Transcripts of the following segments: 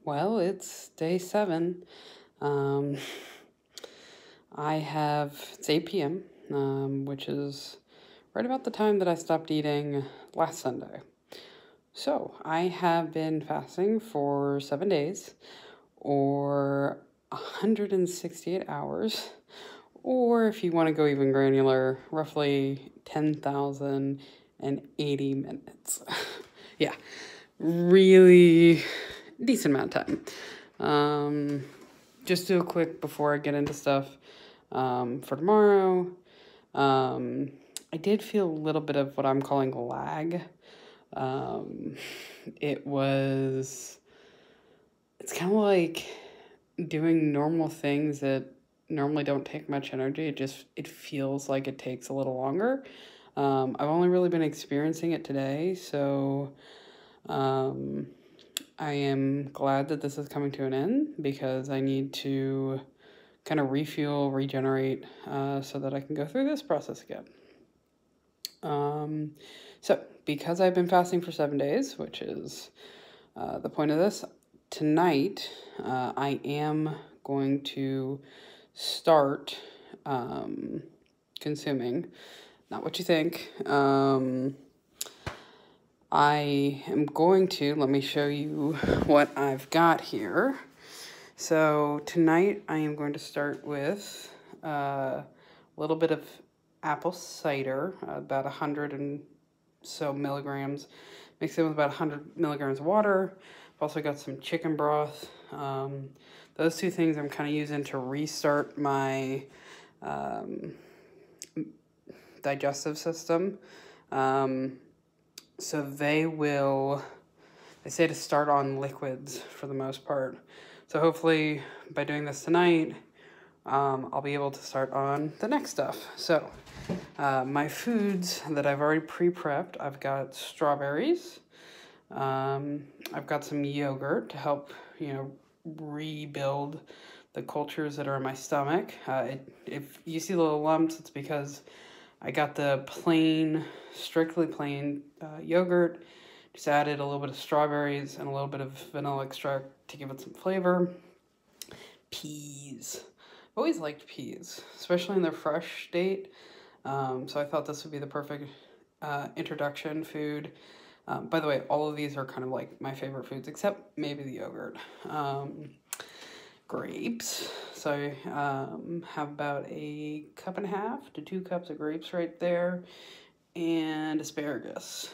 Well, it's day 7. Um, it's 8 p.m., which is right about the time that I stopped eating last Sunday. So I have been fasting for 7 days, or 168 hours, or if you want to go even granular, roughly 10,080 minutes. Yeah, really decent amount of time. Just do a quick before I get into stuff for tomorrow. I did feel a little bit of what I'm calling lag. It's kind of like doing normal things that normally don't take much energy. It feels like it takes a little longer. I've only really been experiencing it today, so I am glad that this is coming to an end because I need to kind of refuel, regenerate, so that I can go through this process again. So because I've been fasting for 7 days, which is the point of this, tonight I am going to start consuming, not what you think. I am going to, let me show you what I've got here. So tonight I am going to start with a little bit of apple cider, about 100 and so milligrams, mixed in with about 100 milligrams of water. I've also got some chicken broth. Those two things I'm kind of using to restart my digestive system. So they say to start on liquids for the most part. So hopefully by doing this tonight, I'll be able to start on the next stuff. So my foods that I've already pre-prepped, I've got strawberries. I've got some yogurt to help, rebuild the cultures that are in my stomach. If you see little lumps, it's because I got the strictly plain yogurt, just added a little bit of strawberries and a little bit of vanilla extract to give it some flavor. Peas. I've always liked peas, especially in their fresh state. So I thought this would be the perfect introduction food. By the way, all of these are kind of like my favorite foods, except maybe the yogurt. Grapes. So I have about 1.5 to 2 cups of grapes right there. And asparagus.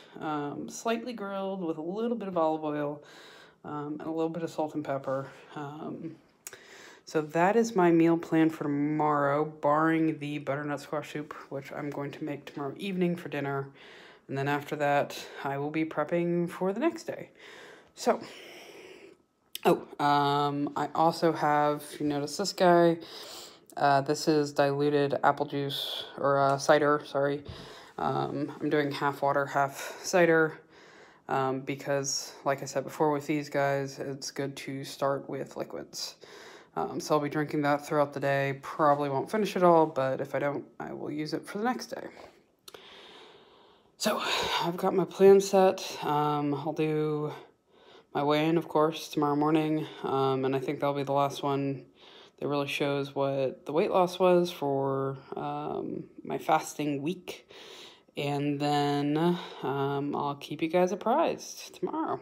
Slightly grilled with a little bit of olive oil and a little bit of salt and pepper. So that is my meal plan for tomorrow, barring the butternut squash soup, which I'm going to make tomorrow evening for dinner. And then after that, I will be prepping for the next day. So, I also have, if you notice this guy, this is diluted apple juice, or cider, sorry. I'm doing half water, half cider, because, like I said before with these guys, it's good to start with liquids. So I'll be drinking that throughout the day. Probably won't finish it all, but if I don't, I will use it for the next day. So I've got my plan set. I'll do my weigh-in, of course, tomorrow morning, and I think that'll be the last one that really shows what the weight loss was for my fasting week. And then I'll keep you guys apprised tomorrow.